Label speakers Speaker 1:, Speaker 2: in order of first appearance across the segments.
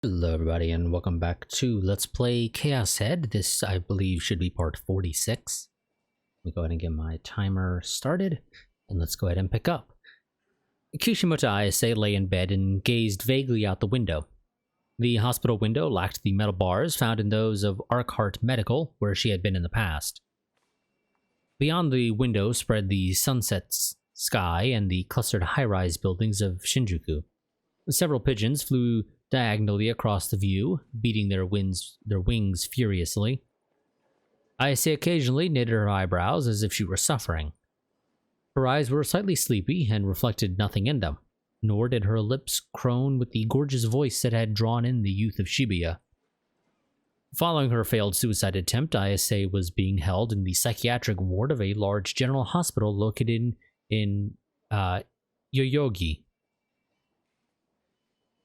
Speaker 1: Hello everybody and welcome back to Let's Play ChäoS Head. This, I believe, should be part 46. Let me go ahead and get my timer started, and let's go ahead and pick up. Kishimoto Ayase lay in bed and gazed vaguely out the window. The hospital window lacked the metal bars found in those of Arkhart Medical, where she had been in the past. Beyond the window spread the sunset sky and the clustered high-rise buildings of Shinjuku. Several pigeons flew diagonally across the view, beating their wings furiously. Ayase occasionally knitted her eyebrows as if she were suffering. Her eyes were slightly sleepy and reflected nothing in them, nor did her lips crone with the gorgeous voice that had drawn in the youth of Shibuya. Following her failed suicide attempt, Ayase was being held in the psychiatric ward of a large general hospital located in Yoyogi.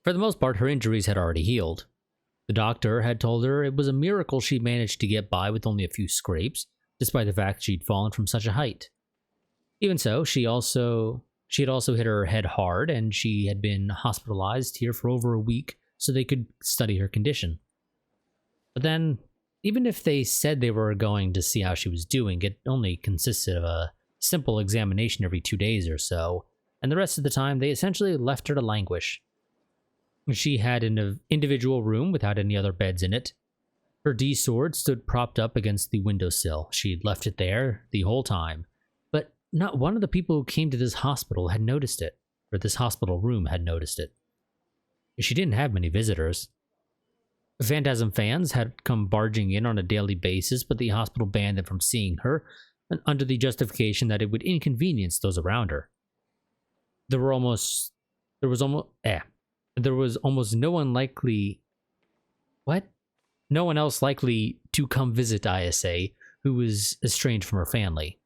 Speaker 1: For the most part, her injuries had already healed. The doctor had told her it was a miracle she managed to get by with only a few scrapes, despite the fact she'd fallen from such a height. Even so, she had also hit her head hard, and she had been hospitalized here for over a week so they could study her condition. But then, even if they said they were going to see how she was doing, it only consisted of a simple examination every 2 days or so, and the rest of the time they essentially left her to languish. She had an individual room without any other beds in it. Her D-sword stood propped up against the windowsill. She'd left it there the whole time. But not one of the people who came to this hospital had noticed it, or this hospital room had noticed it. She didn't have many visitors. Phantasm fans had come barging in on a daily basis, but the hospital banned them from seeing her, under the justification that it would inconvenience those around her. There was almost no one else likely to come visit Ayase, who was estranged from her family.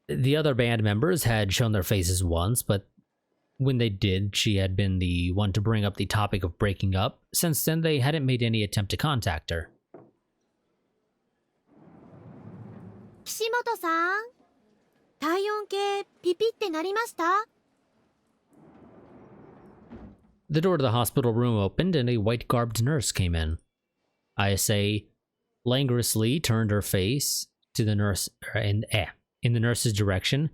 Speaker 1: The other band members had shown their faces once, but when they did, she had been the one to bring up the topic of breaking up. Since then, they hadn't made any attempt to contact her.
Speaker 2: Kishimoto-san? 体温計ピピってなりました?
Speaker 1: The door to the hospital room opened and a white-garbed nurse came in. Ayase languorously turned her face to the nurse in the nurse's direction,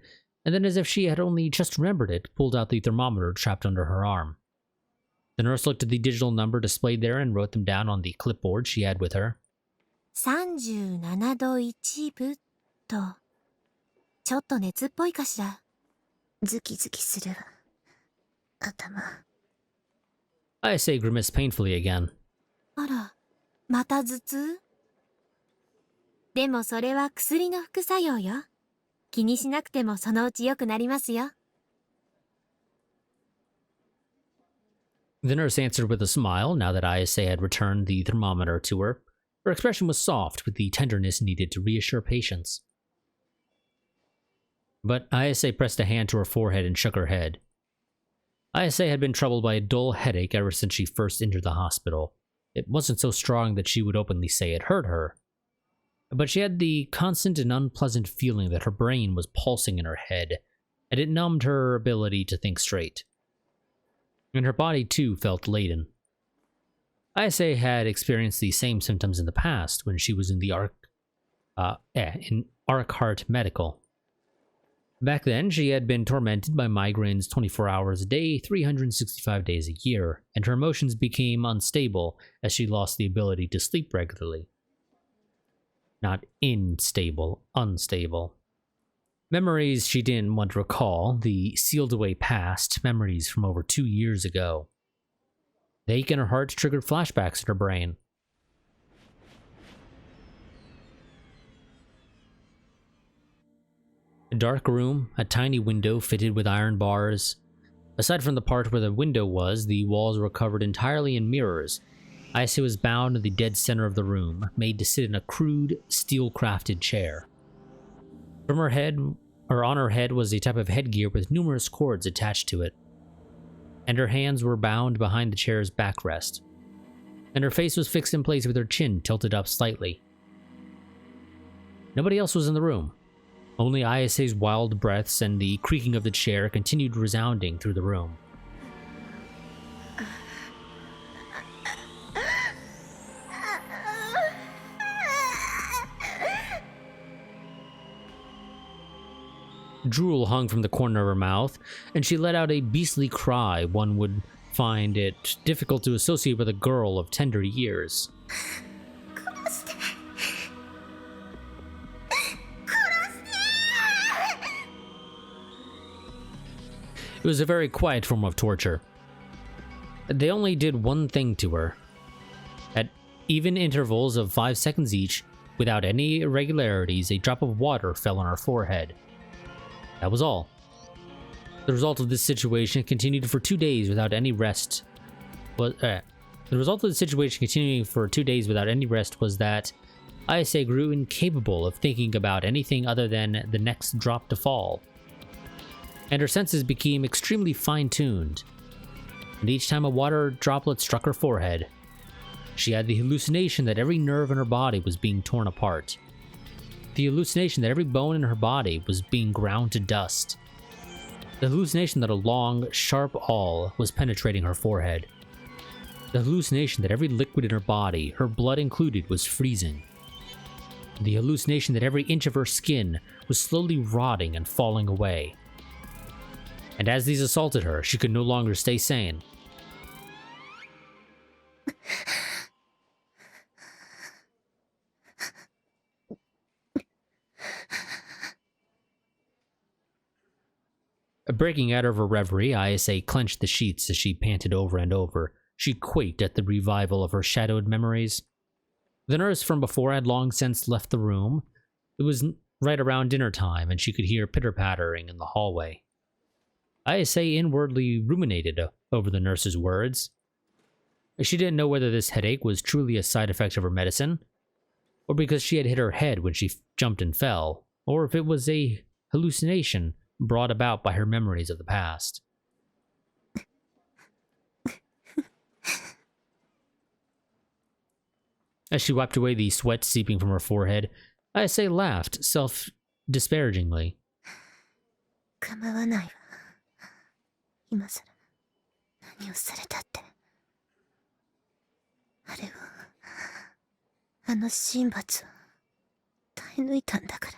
Speaker 1: and then, as if she had only just remembered it, pulled out the thermometer trapped under her arm. The nurse looked at the digital number displayed there and wrote them down on the clipboard she had with her.
Speaker 2: 37度1分と。ちょっと熱っぽいかしら。ズキズキする。頭。
Speaker 1: Ayase grimaced painfully again.
Speaker 2: あら、また頭痛？でもそれは薬の副作用よ。気にしなくてもそのうち良くなりますよ。
Speaker 1: The nurse answered with a smile now that Ayase had returned the thermometer to her. Her expression was soft with the tenderness needed to reassure patients. But Ayase pressed a hand to her forehead and shook her head. Ayase had been troubled by a dull headache ever since she first entered the hospital. It wasn't so strong that she would openly say it hurt her, but she had the constant and unpleasant feeling that her brain was pulsing in her head, and it numbed her ability to think straight. And her body, too, felt laden. Ayase had experienced the same symptoms in the past when she was in the Arkhart Medical. Back then, she had been tormented by migraines 24 hours a day, 365 days a year, and her emotions became unstable as she lost the ability to sleep regularly. Not unstable. Memories she didn't want to recall, the sealed-away past, memories from over 2 years ago. The ache in her heart triggered flashbacks in her brain. A dark room, a tiny window fitted with iron bars. Aside from the part where the window was, the walls were covered entirely in mirrors. Ayase was bound in the dead center of the room, made to sit in a crude, steel-crafted chair. On her head was a type of headgear with numerous cords attached to it, and her hands were bound behind the chair's backrest, and her face was fixed in place with her chin tilted up slightly. Nobody else was in the room. Only Ayase's wild breaths and the creaking of the chair continued resounding through the room. Drool hung from the corner of her mouth, and she let out a beastly cry one would find it difficult to associate with a girl of tender years. It was a very quiet form of torture. They only did one thing to her. At even intervals of 5 seconds each, without any irregularities, a drop of water fell on her forehead. That was all. The result of this situation continued for 2 days without any rest. The result of the situation continuing for 2 days without any rest was that Ayase grew incapable of thinking about anything other than the next drop to fall. And her senses became extremely fine-tuned. And each time a water droplet struck her forehead, she had the hallucination that every nerve in her body was being torn apart. The hallucination that every bone in her body was being ground to dust. The hallucination that a long, sharp awl was penetrating her forehead. The hallucination that every liquid in her body, her blood included, was freezing. The hallucination that every inch of her skin was slowly rotting and falling away. And as these assaulted her, she could no longer stay sane. Breaking out of her reverie, Ayase clenched the sheets as she panted over and over. She quaked at the revival of her shadowed memories. The nurse from before had long since left the room. It was right around dinner time, and she could hear pitter-pattering in the hallway. Ayase inwardly ruminated over the nurse's words. She didn't know whether this headache was truly a side effect of her medicine, or because she had hit her head when she jumped and fell, or if it was a hallucination brought about by her memories of the past. As she wiped away the sweat seeping from her forehead, Ayase laughed self-disparagingly.
Speaker 2: 構わないわ。今さら何をされたって。あれを、あの神罰を耐え抜いたんだか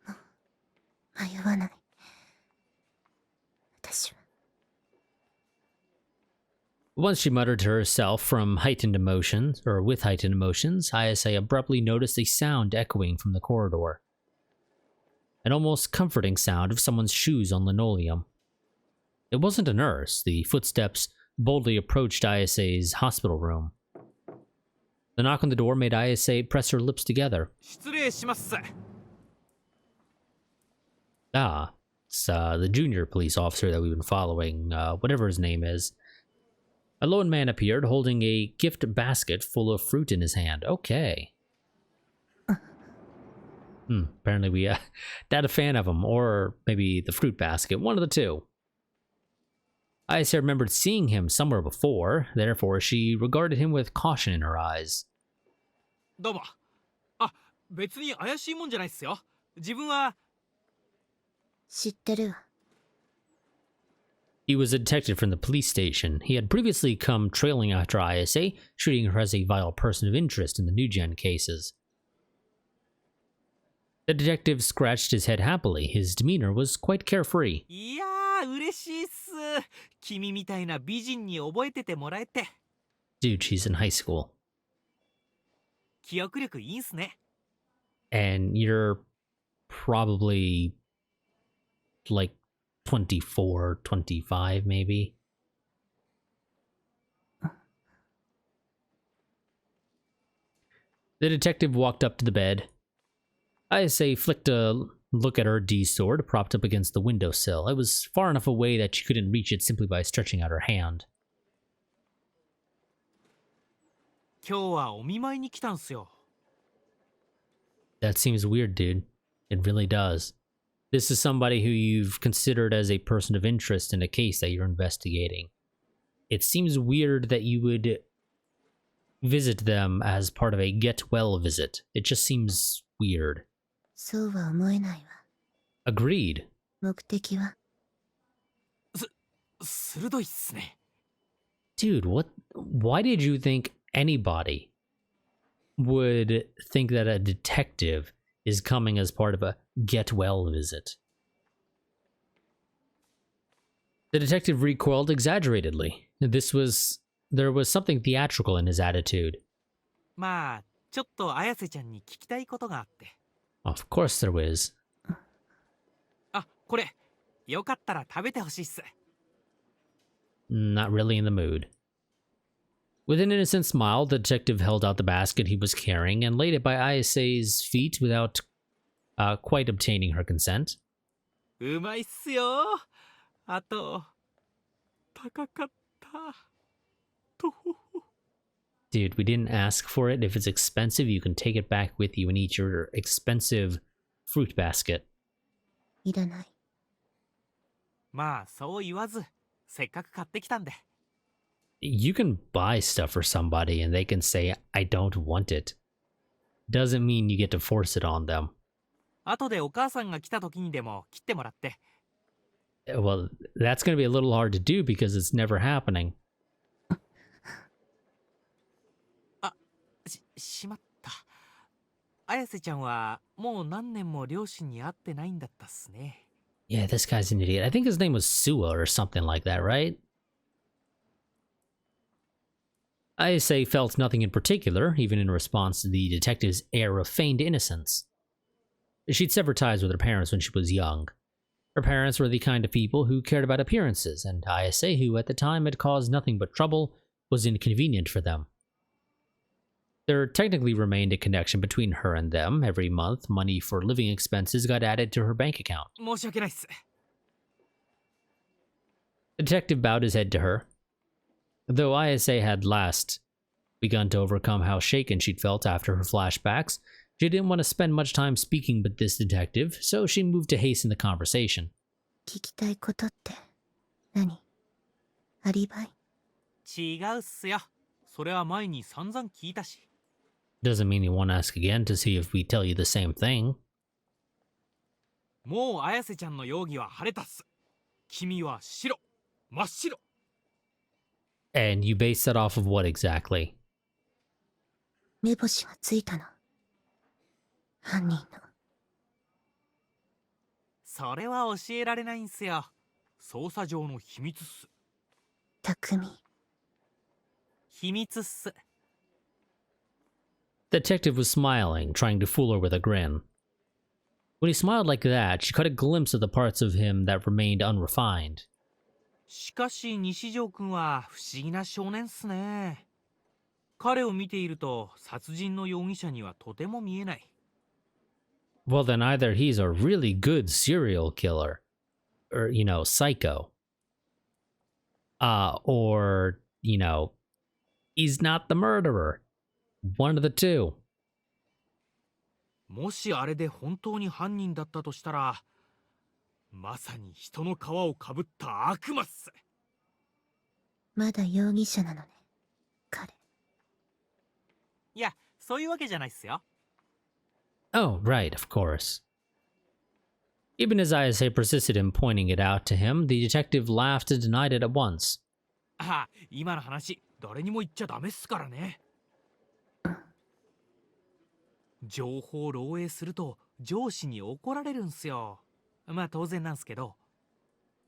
Speaker 2: ら。もう迷わない。私は。
Speaker 1: Once she muttered to herself from heightened emotions, or with heightened emotions, Ayase abruptly noticed a sound echoing from the corridor. An almost comforting sound of someone's shoes on linoleum. It wasn't a nurse. The footsteps boldly approached Ayase's hospital room. The knock on the door made Ayase press her lips together. Ah, it's the junior police officer that we've been following, whatever his name is. A lone man appeared holding a gift basket full of fruit in his hand. Okay. Apparently we not a fan of him, or maybe the fruit basket, one of the two. Ayase remembered seeing him somewhere before, therefore she regarded him with caution in her eyes.
Speaker 3: どうも。あ、別に怪しいもんじゃないっすよ。自分は。
Speaker 2: 知ってるわ。
Speaker 1: He was a detective from the police station. He had previously come trailing after Ayase, treating her as a vital person of interest in the New Gen cases. The detective scratched his head happily. His demeanor was quite carefree.
Speaker 3: いやー、嬉しいっす。君みたいな美人に覚えててもらえて。
Speaker 1: Dude, she's in high school.
Speaker 3: 記憶力いいんすね。
Speaker 1: And you're probably like 24, 25 maybe. The detective walked up to the bed. Ayase flicked a look at her D-sword propped up against the windowsill. It was far enough away that she couldn't reach it simply by stretching out her hand.
Speaker 3: 今日はお見舞いに来たんすよ。
Speaker 1: That seems weird, dude. It really does. This is somebody who you've considered as a person of interest in a case that you're investigating. It seems weird that you would visit them as part of a get-well visit. It just seems weird.
Speaker 2: そうは思えないわ。
Speaker 1: Agreed.
Speaker 2: 目的は
Speaker 3: 鋭いっすね。
Speaker 1: Dude, why did you think anybody would think that a detective is coming as part of a get well visit. The detective recoiled exaggeratedly. There was something theatrical in his attitude.
Speaker 3: まあちょっと綾瀬ちゃんに聞きたいことがあって。
Speaker 1: Of course there is.
Speaker 3: あ、これよかったら食べてほしいっす。
Speaker 1: Not really in the mood. With an innocent smile, the detective held out the basket he was carrying and laid it by Ayase's feet without quite obtaining her consent.
Speaker 3: うまいっすよ。あと高かった。とほほ。
Speaker 1: Dude, we didn't ask for it. If it's expensive, you can take it back with you and eat your expensive fruit basket.
Speaker 2: いらない。
Speaker 3: まあそう言わずせっかく買ってきたんで。
Speaker 1: You can buy stuff for somebody and they can say, I don't want it. Doesn't mean you get to force it on them.
Speaker 3: 後でお母さんが来た時にでも切ってもらって。
Speaker 1: Well, that's going to be a little hard to do because it's never happening.
Speaker 3: しまった。綾瀬ちゃんはもう何年も両親に会ってないんだったっすね。
Speaker 1: Yeah, this guy's an idiot. I think his name was Sua or something like that, right? Ayase felt nothing in particular, even in response to the detective's air of feigned innocence. She'd severed ties with her parents when she was young. Her parents were the kind of people who cared about appearances, and Ayase, who at the time had caused nothing but trouble, was inconvenient for them. There technically remained a connection between her and them. Every month, money for living expenses got added to her bank account.
Speaker 3: 申し訳ないっす。
Speaker 1: The detective bowed his head to her. Though Ayase had last begun to overcome how shaken she'd felt after her flashbacks, she didn't want to spend much time speaking with this detective, so she moved to hasten the conversation.
Speaker 2: 聞きたいことって何？アリバイ？
Speaker 3: 違うっすよ。それは前に散々聞いたし。
Speaker 1: Doesn't mean you won't ask again to see if we tell you the same thing.
Speaker 3: もう綾瀬ちゃんの容疑は晴れたっす。君は白、真っ白。
Speaker 1: And you base that off of what exactly?
Speaker 2: 目星がついたの。犯人の。
Speaker 3: それは教えられないんすよ。捜査上の秘密っす。
Speaker 2: 匠。
Speaker 3: 秘密っす。
Speaker 1: The detective was smiling, trying to fool her with a grin. When he smiled like that, she caught a glimpse of the parts of him that remained unrefined.
Speaker 3: しかし西条くんは不思議な少年っすね。彼を見ていると殺人の容疑者にはとても見えない。
Speaker 1: Well, then either he's a really good serial killer, or, psycho. Or, he's not the murderer. One of the two.
Speaker 3: もしあれで本当に犯人だったとしたら、まさに人の皮をかぶった悪魔っす。
Speaker 2: まだ容疑者なのね、彼。
Speaker 3: いや、そういうわけじゃないっすよ。
Speaker 1: Oh, right, of course. Even as Ayase persisted in pointing it out to him, the detective laughed and denied it at once.
Speaker 3: ああ、今の話、誰にも言っちゃダメっすからね。情報漏洩すると上司に怒られるんすよ。まあ当然なんすけど。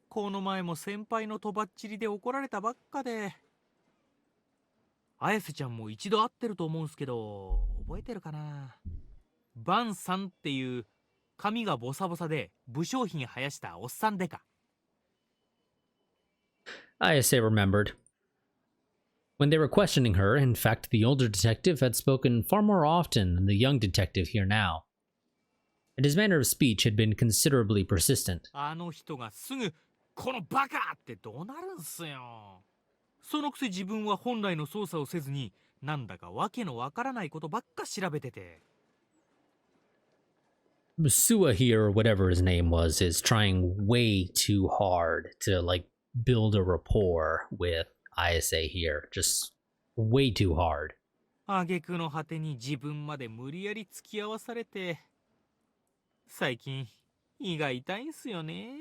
Speaker 3: この前も先輩のとばっちりで怒られたばっかで。綾瀬ちゃんも一度会ってると思うんすけど、覚えてるかな。バンさんっていう髪がボサボサで武将髭生やしたおっさんでか。
Speaker 1: Ayase remembered. When they were questioning her, in fact, the older detective had spoken far more often than the young detective here now. And his manner of speech had been considerably persistent.
Speaker 3: あの人がすぐこのバカってどうなるんすよ。そのくせ自分は本来の捜査をせずになんだかわけのわからないことばっか調べてて。
Speaker 1: Sua here, or whatever his name was, is trying way too hard to, build a rapport with Ayase here. Just way too hard.
Speaker 3: 挙句の果てに自分まで無理やり付き合わされて。最近胃が痛いんすよね。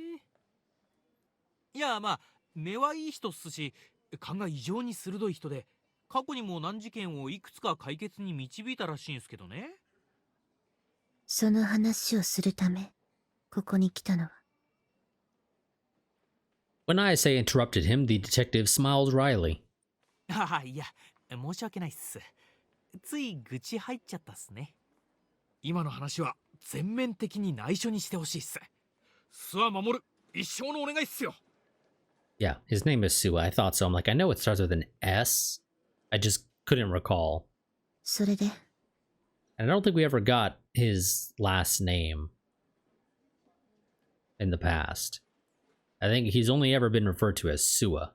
Speaker 3: いやまあ根はいい人っすし勘が異常に鋭い人で過去にも難事件をいくつか解決に導いたらしいんすけどね。
Speaker 2: その話をするため、ここに来たのは。
Speaker 1: When Ayase interrupted him, the detective smiled wryly.
Speaker 3: ああ、いや、申し訳ないっす。つい愚痴入っちゃったっすね。今の話は全面的に内緒にしてほしいっす。諏訪守、一生のお願いっすよ。
Speaker 1: Yeah, his name is Sua. I thought so. I'm like, I know it starts with an S. I just couldn't recall.
Speaker 2: それで、
Speaker 1: And I don't think we ever got his last name in the past. I think he's only ever been referred to as Sua.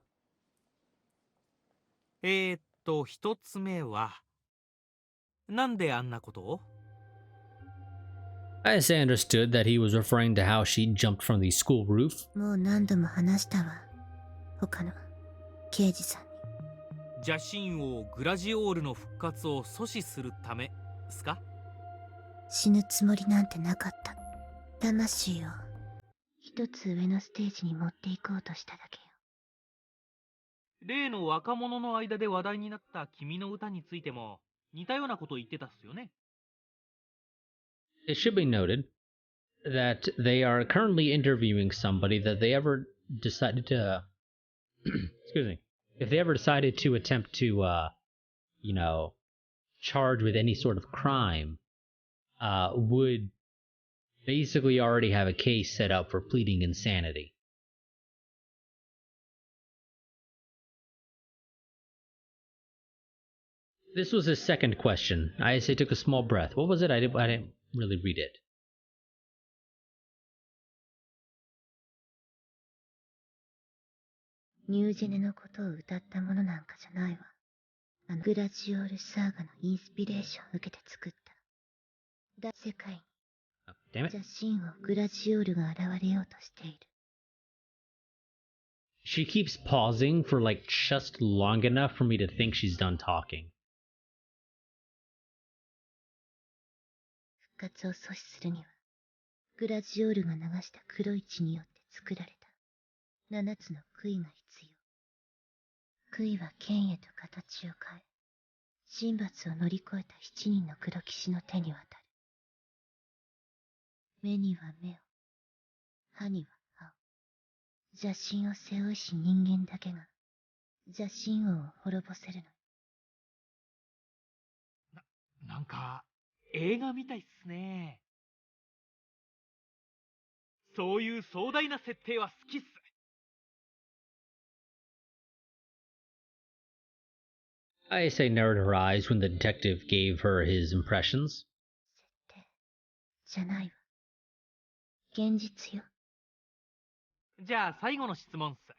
Speaker 3: 一つ目は、なんであんなことを？
Speaker 1: Ayase understood that he was referring to how she jumped from the school roof.
Speaker 2: もう何度も話したわ。他の刑事さんに。
Speaker 3: 邪神王グラジオールの復活を阻止するためですか？
Speaker 2: 死ぬつもりなんてなかった。魂を一つ上のステージに持っていこうとしただけよ。
Speaker 3: 例の若者の間で話題になった君の歌についても似たようなことを言ってたっすよね。
Speaker 1: It should be noted that they are currently interviewing somebody that they ever decided to excuse me, if they ever decided to attempt to charge with any sort of crime, would basically already have a case set up for pleading insanity. This was his second question. I say took a small breath. What was it? I didn't really read it.
Speaker 2: ニュージェネのことを歌ったものなんかじゃないわ。あのグラジオールサーガのインスピレーションを受けて作った。世界に
Speaker 1: Oh, damn it.
Speaker 2: 邪神王グラジオールが現れようとしている。
Speaker 1: She keeps pausing for like just long enough for me to think she's done talking.
Speaker 2: 復活を阻止するには、グラジオールが流した黒い血によって作られた7つの杭が必要。杭は剣へと形を変え、神罰を乗り越えた7人の黒騎士の手に渡る。目には目を、歯には歯を。邪神を背負いし人間だけが邪神王を滅ぼせるの。
Speaker 3: なんか映画みたいっすね。そういう壮大な設定は好きっす。
Speaker 1: Ayase narrowed her eyes when the detective gave her his impressions.
Speaker 2: 設定じゃないわ。現実よ。
Speaker 3: じゃあ最後の質問っす。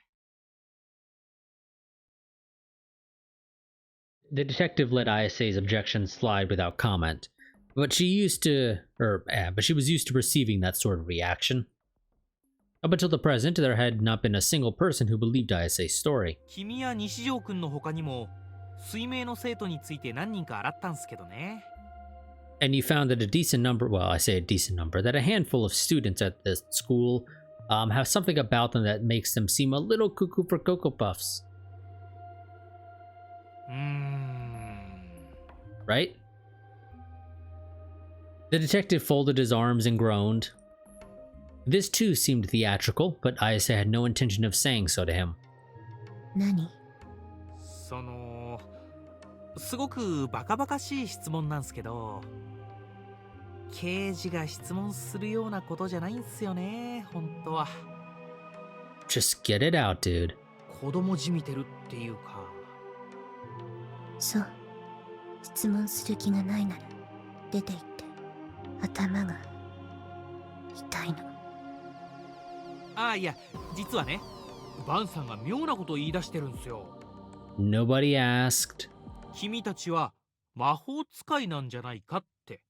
Speaker 1: The detective let Ayase's objection slide without comment, but she was used to receiving that sort of reaction. Up until the present, there had not been a single person who believed Ayase's story.
Speaker 3: 君や西条くんの他にも水明の生徒について何人か洗ったんすけどね。
Speaker 1: And you found that a decent number, well, I say a decent number, that a handful of students at this school have something about them that makes them seem a little cuckoo for Cocoa Puffs. Right? The detective folded his arms and groaned. This too seemed theatrical, but Ayase had no intention of saying so to him.
Speaker 2: 何？
Speaker 3: すごくバカバカしい質問なんすけど、刑事が質問するようなことじゃないんすよね、本当は。
Speaker 1: Just get it out, dude.
Speaker 3: 子供じみてるっていうか。
Speaker 2: そう。質問する気がないなら出て行って。頭が痛いの。
Speaker 3: ああ、いや、実はね、バンさんが妙なことを言い出してるんすよ。
Speaker 1: Nobody asked.
Speaker 3: 君たちは魔法使いなんじゃないかって。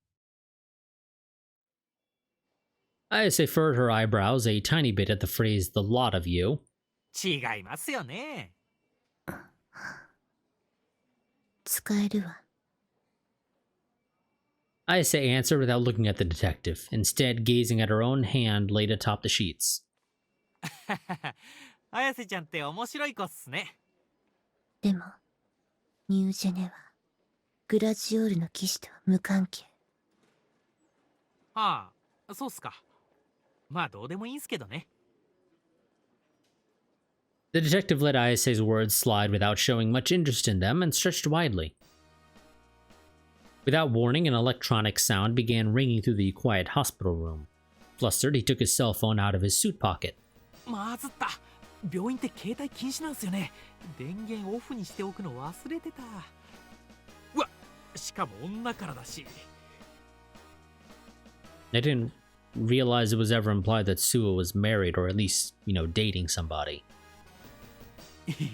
Speaker 1: Ayase furrowed her eyebrows a tiny bit at the phrase, the lot of you.
Speaker 3: 違いますよね。
Speaker 2: 使えるわ。
Speaker 1: Ayase answered without looking at the detective, instead gazing at her own hand laid atop the sheets.
Speaker 3: 綾瀬ちゃんって面白い子っすね。
Speaker 2: でも、ニュージェネはグラジオールの騎士とは無関係。
Speaker 3: ああ、そうっすか。まあどうでもいいんすけどね。
Speaker 1: The detective let Ayase's words slide without showing much interest in them and stretched widely. Without warning, an electronic sound began ringing through the quiet hospital room. Flustered, he took his cell phone out of his suit pocket.
Speaker 3: まずった。病院って携帯禁止なんすよね。電源オフにしておくの忘れてた。うわ、しかも女からだし。
Speaker 1: I didn't realize it was ever implied that Suo was married or at least, dating somebody.
Speaker 3: 付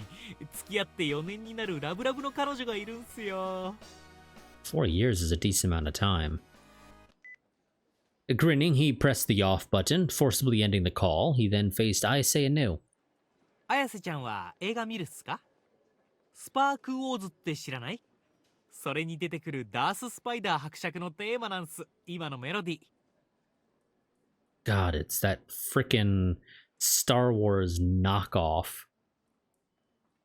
Speaker 3: き合って4年になるラブラブの彼女がいるんすよ。
Speaker 1: 4 years is a decent amount of time. Grinning, he pressed the off button, forcibly ending the call. He then faced Ayase anew.
Speaker 3: 綾瀬ちゃんは映画見るっすか？スパークウォーズって知らない？それに出てくるダース・スパイダー伯爵のテーマなんす。今のメロディー。
Speaker 1: God, it's that frickin' Star Wars knockoff.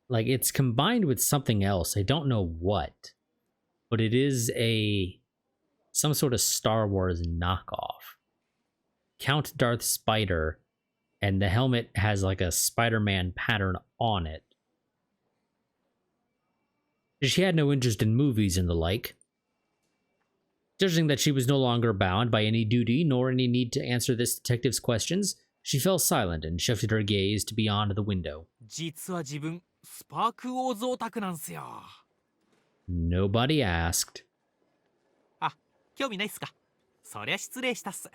Speaker 1: Like, it's combined with something else. I don't know what. But it is some sort of Star Wars knockoff. Count Darth Spider, and the helmet has like a Spider-Man pattern on it. She had no interest in movies and the like. Judging that she was no longer bound by any duty nor any need to answer this detective's questions, she fell silent and shifted her gaze to beyond the window.
Speaker 3: 実は自分スパークウォーズオタクなんすよ。
Speaker 1: Nobody asked.
Speaker 3: あ、興味ないっすか？そりゃ失礼したっす。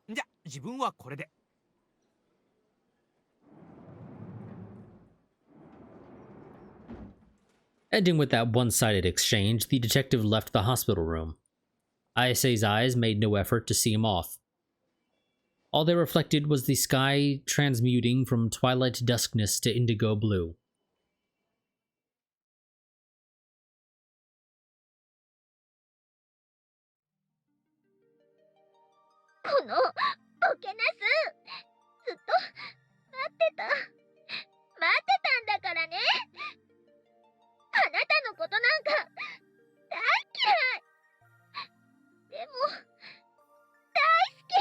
Speaker 3: じゃ、自分はこれで。
Speaker 1: Ending with that one-sided exchange, the detective left the hospital room. Ayase's eyes made no effort to see him off. All they reflected was the sky transmuting from twilight duskness to indigo blue.
Speaker 2: このボケナス、ずっと待ってたんだからね。あなたのことなんか大嫌い。でも大好き。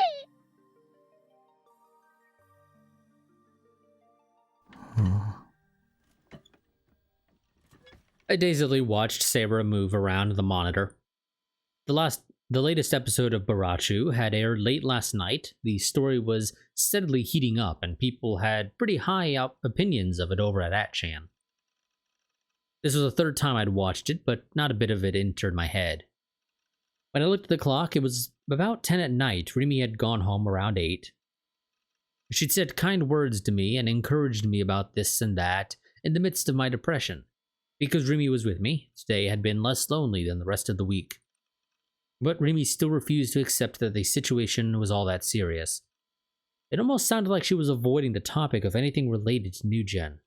Speaker 1: I dazedly watched Sarah move around the monitor. The latest episode of Barachu had aired late last night. The story was steadily heating up, and people had pretty high opinions of it over at Atchan. This was the third time I'd watched it, but not a bit of it entered my head. When I looked at the clock, it was about 10 at night. Rimi had gone home around 8. She'd said kind words to me and encouraged me about this and that in the midst of my depression. Because Rimi was with me, today had been less lonely than the rest of the week. But Rimi still refused to accept that the situation was all that serious. It almost sounded like she was avoiding the topic of anything related to New Gen.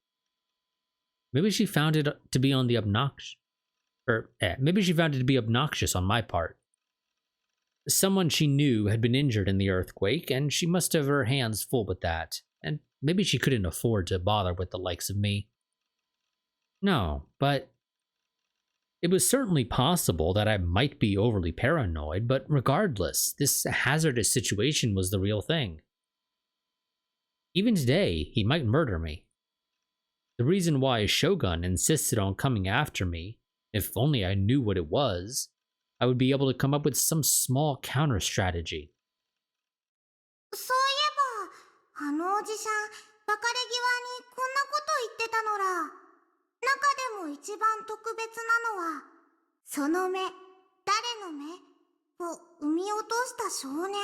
Speaker 1: Maybe she found it to be obnoxious on my part. Someone she knew had been injured in the earthquake, and she must have her hands full with that, and maybe she couldn't afford to bother with the likes of me. No, but it was certainly possible that I might be overly paranoid, but regardless, this hazardous situation was the real thing. Even today, he might murder me. The reason why Shogun insisted on coming after me, if only I knew what it was, I would be able to come up with some small counter strategy.
Speaker 4: そういえば、あのおじさん、別れ際にこんなこと言ってたのら。中でも一番特別なのは、その目、誰の目を産み落とした少年。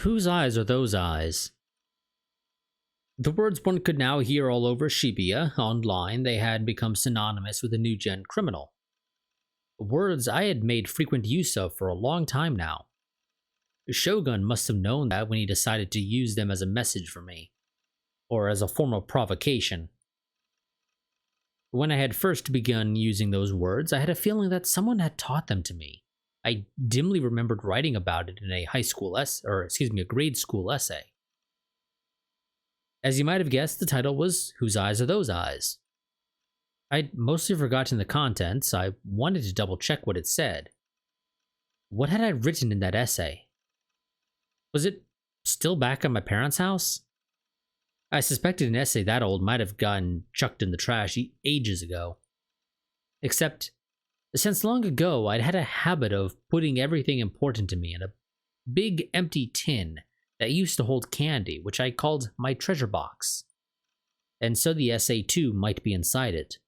Speaker 1: Whose eyes are those eyes? The words one could now hear all over Shibuya. Online, they had become synonymous with a new gen criminal. Words I had made frequent use of for a long time now. Shogun must have known that when he decided to use them as a message for me, or as a form of provocation. When I had first begun using those words, I had a feeling that someone had taught them to me. I dimly remembered writing about it in a grade school essay. As you might have guessed, the title was Whose Eyes Are Those Eyes? I'd mostly forgotten the contents. I wanted to double check what it said. What had I written in that essay? Was it still back at my parents' house? I suspected an essay that old might have gotten chucked in the trash ages ago. Except, since long ago, I'd had a habit of putting everything important to me in a big empty tin that used to hold candy, which I called my treasure box. And so the essay too might be inside it.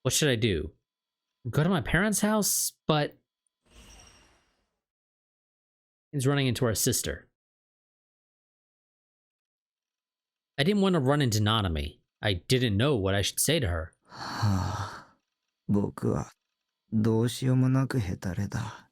Speaker 1: What should I do? Go to my parents' house? But he's running into our sister. I didn't want to run into Nanami. I didn't know what I should say to her.
Speaker 5: はあ、僕はどうしようもなくヘタレだ。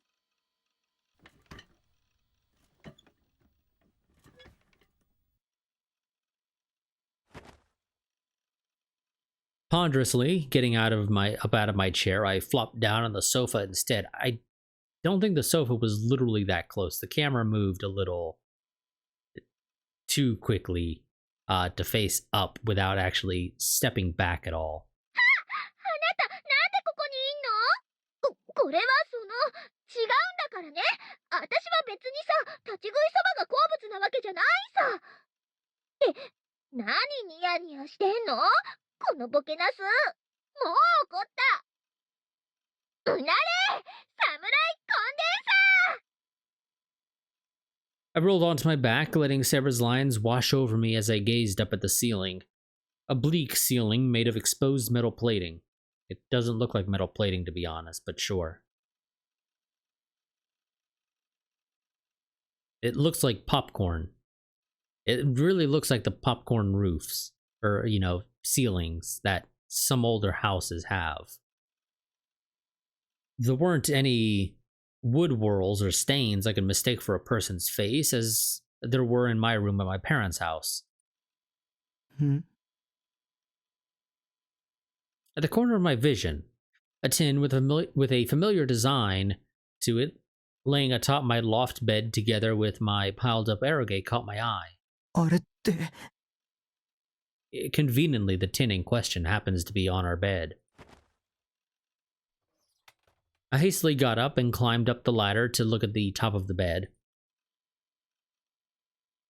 Speaker 1: Ponderously, getting up out of my chair, I flopped down on the sofa instead. I don't think the sofa was literally that close. The camera moved a little too quickly to face up without actually stepping back at all.
Speaker 2: あなた、なんでここにいんの？これは違うんだからね。私は別にさ、立ち食いそばが好物なわけじゃないさ。何ニヤニヤしてんの？このボケナス。もう怒った。うなれ！侍コンデンサー！
Speaker 1: I rolled onto my back, letting Sarah's lines wash over me as I gazed up at the ceiling. A bleak ceiling made of exposed metal plating. It doesn't look like metal plating, to be honest, but sure. It looks like popcorn. It really looks like the popcorn roofs, or, ceilings that some older houses have. There weren't any wood whorls or stains I could mistake for a person's face, as there were in my room at my parents' house. At the corner of my vision, a tin with a familiar design to it, laying atop my loft bed together with my piled-up arrogate, caught my eye.
Speaker 5: あれって。
Speaker 1: Conveniently, the tin in question happens to be on our bed. I hastily got up and climbed up the ladder to look at the top of the bed.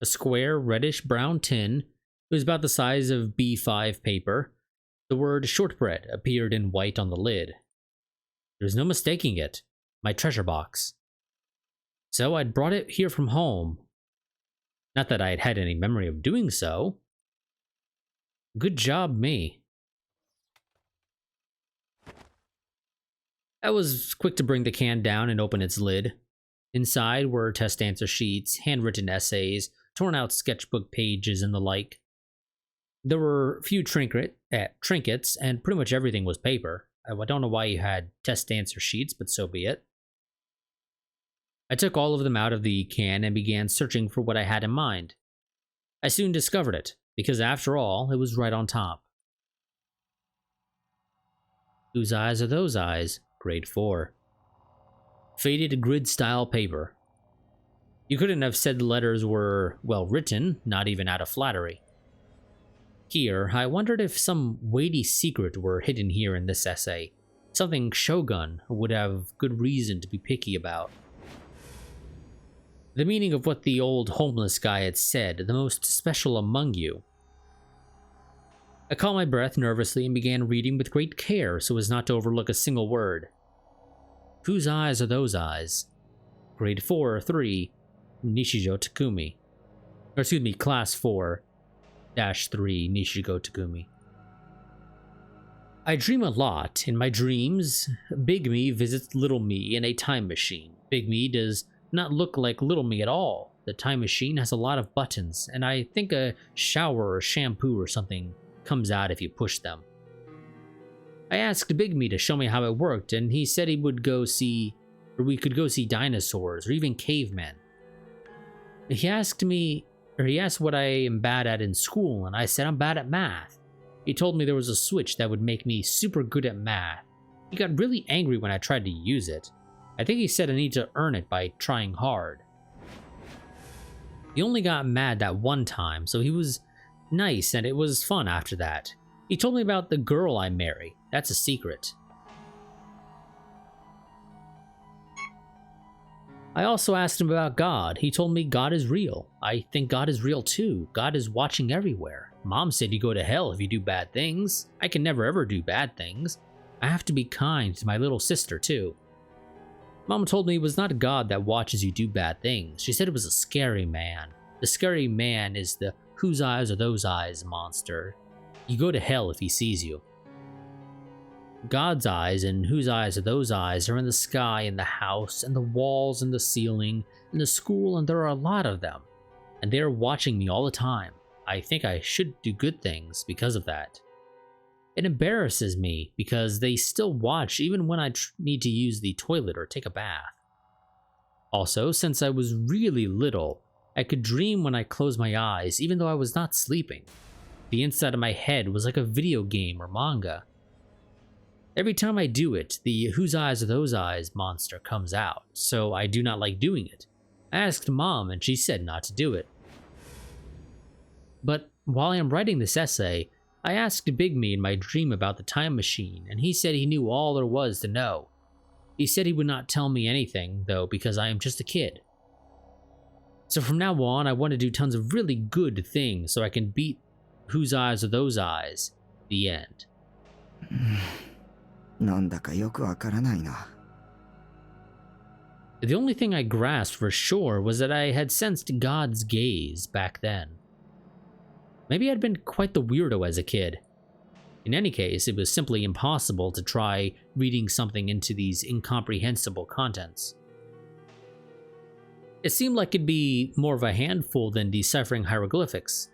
Speaker 1: A square, reddish-brown tin, it was about the size of B5 paper. The word shortbread appeared in white on the lid. There was no mistaking it. My treasure box. So I'd brought it here from home. Not that I had had any memory of doing so. Good job, me. I was quick to bring the can down and open its lid. Inside were test answer sheets, handwritten essays, torn out sketchbook pages, and the like. There were a few trinkets, and pretty much everything was paper. I don't know why you had test answer sheets, but so be it. I took all of them out of the can and began searching for what I had in mind. I soon discovered it, because after all, it was right on top. Whose eyes are those eyes? Grade 4. Faded grid-style paper. You couldn't have said the letters were well written, not even out of flattery. Here, I wondered if some weighty secret were hidden here in this essay, something Shogun would have good reason to be picky about. The meaning of what the old homeless guy had said, the most special among you. I caught my breath nervously and began reading with great care so as not to overlook a single word. Whose eyes are those eyes? Grade 4, 3, Nishijo Takumi. Or excuse me, Class 4-3, Nishijo Takumi. I dream a lot. In my dreams, Big Me visits Little Me in a time machine. Big Me does not look like Little Me at all. The time machine has a lot of buttons, and I think a shower or shampoo or something comes out if you push them. I asked Big Me to show me how it worked, and he said we could go see dinosaurs or even cavemen. He asked what I am bad at in school, and I said I'm bad at math. He told me there was a switch that would make me super good at math. He got really angry when I tried to use it. I think he said I need to earn it by trying hard. He only got mad that one time, so he was nice and it was fun after that. He told me about the girl I marry. That's a secret. I also asked him about God. He told me God is real. I think God is real too. God is watching everywhere. Mom said you go to hell if you do bad things. I can never ever do bad things. I have to be kind to my little sister too. Mom told me it was not God that watches you do bad things. She said it was a scary man. The scary man is the whose eyes are those eyes monster. You go to hell if he sees you. God's eyes and whose eyes are those eyes are in the sky and the house and the walls and the ceiling and the school, and there are a lot of them. And they are watching me all the time. I think I should do good things because of that. It embarrasses me because they still watch even when I need to use the toilet or take a bath. Also, since I was really little, I could dream when I closed my eyes even though I was not sleeping. The inside of my head was like a video game or manga. Every time I do it, the whose eyes are those eyes monster comes out, so I do not like doing it. I asked Mom and she said not to do it. But while I am writing this essay, I asked Big Me in my dream about the time machine, and he said he knew all there was to know. He said he would not tell me anything, though, because I am just a kid. So from now on, I want to do tons of really good things so I can beat whose eyes are those eyes. The end.
Speaker 5: なんだかよくわからないな。
Speaker 1: The only thing I grasped for sure was that I had sensed God's gaze back then. Maybe I'd been quite the weirdo as a kid. In any case, it was simply impossible to try reading something into these incomprehensible contents. It seemed like it'd be more of a handful than deciphering hieroglyphics.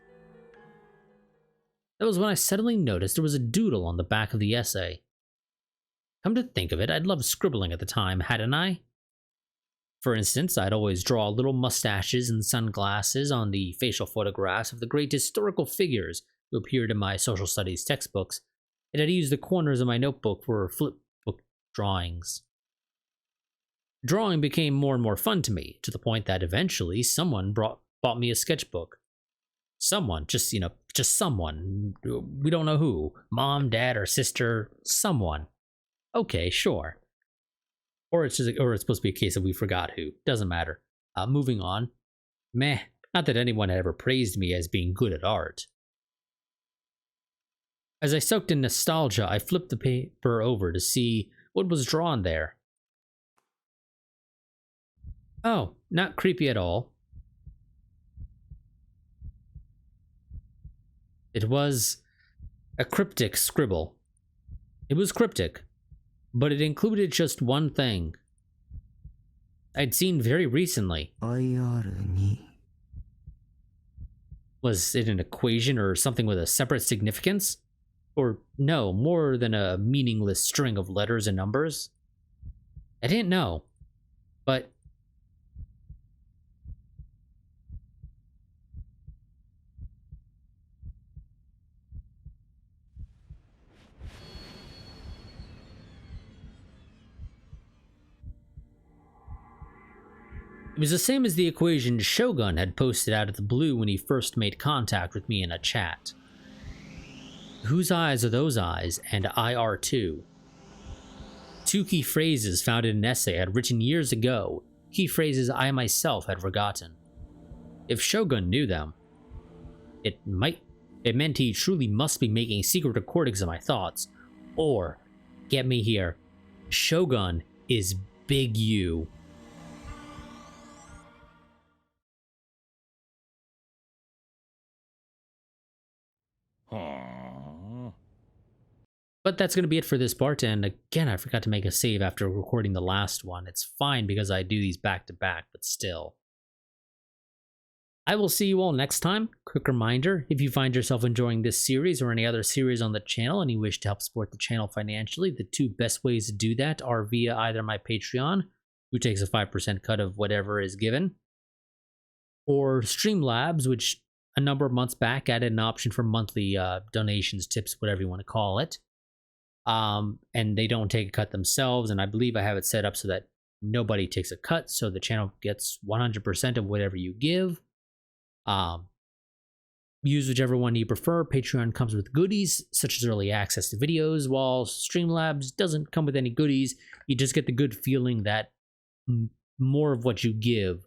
Speaker 1: That was when I suddenly noticed there was a doodle on the back of the essay. Come to think of it, I'd loved scribbling at the time, hadn't I? For instance, I'd always draw little mustaches and sunglasses on the facial photographs of the great historical figures who appeared in my social studies textbooks, and I'd use the corners of my notebook for flipbook drawings. Drawing became more and more fun to me, to the point that eventually someone bought me a sketchbook. Someone, just someone. We don't know who. Mom, dad, or sister. Someone. Okay, sure. Or it's supposed to be a case that we forgot who. Doesn't matter. Moving on. Meh. Not that anyone had ever praised me as being good at art. As I soaked in nostalgia, I flipped the paper over to see what was drawn there. Oh, not creepy at all. It was a cryptic scribble. It was cryptic, but it included just one thing I'd seen very recently.
Speaker 5: IR2
Speaker 1: Was it an equation or something with a separate significance? Or no, more than a meaningless string of letters and numbers? I didn't know, but it was the same as the equation Shogun had posted out of the blue when he first made contact with me in a chat. Whose eyes are those eyes and IR2? Two key phrases found in an essay I had written years ago, key phrases I myself had forgotten. If Shogun knew them, it meant he truly must be making secret recordings of my thoughts. Or, get me here, Shogun is Big U. But that's going to be it for this part, and again, I forgot to make a save after recording the last one. It's fine because I do these back to back, but still. I will see you all next time. Quick reminder, if you find yourself enjoying this series or any other series on the channel and you wish to help support the channel financially, the two best ways to do that are via either my Patreon, who takes a 5% cut of whatever is given, or Streamlabs, which a number of months back added an option for monthly donations, tips, whatever you want to call it. And they don't take a cut themselves, and I believe I have it set up so that nobody takes a cut, so the channel gets 100% of whatever you give. use whichever one you prefer. Patreon comes with goodies, such as early access to videos, while Streamlabs doesn't come with any goodies. You just get the good feeling that more of what you give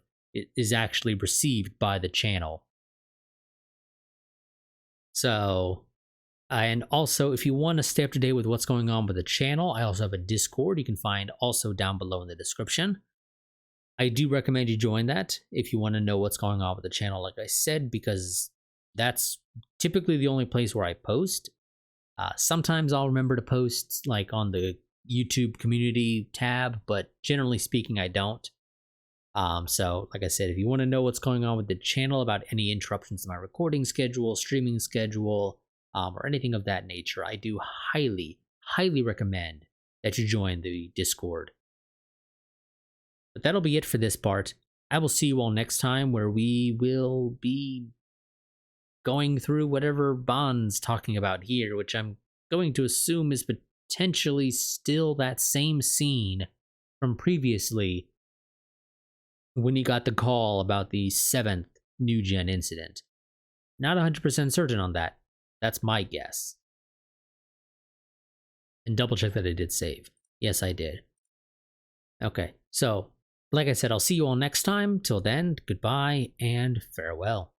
Speaker 1: is actually received by the channel. So, and also, if you want to stay up to date with what's going on with the channel, I also have a Discord you can find also down below in the description. I do recommend you join that if you want to know what's going on with the channel, like I said, because that's typically the only place where I post. Sometimes I'll remember to post like on the YouTube community tab, but generally speaking, I don't. So like I said, if you want to know what's going on with the channel, about any interruptions in my recording schedule, streaming schedule, or anything of that nature, I do highly, highly recommend that you join the Discord. But that'll be it for this part. I will see you all next time, where we will be going through whatever Bond's talking about here, which I'm going to assume is potentially still that same scene from previously when he got the call about the 7th New Gen incident. Not 100% certain on that. That's my guess. And double check that I did save. Yes, I did. Okay, so like I said, I'll see you all next time. Till then, goodbye and farewell.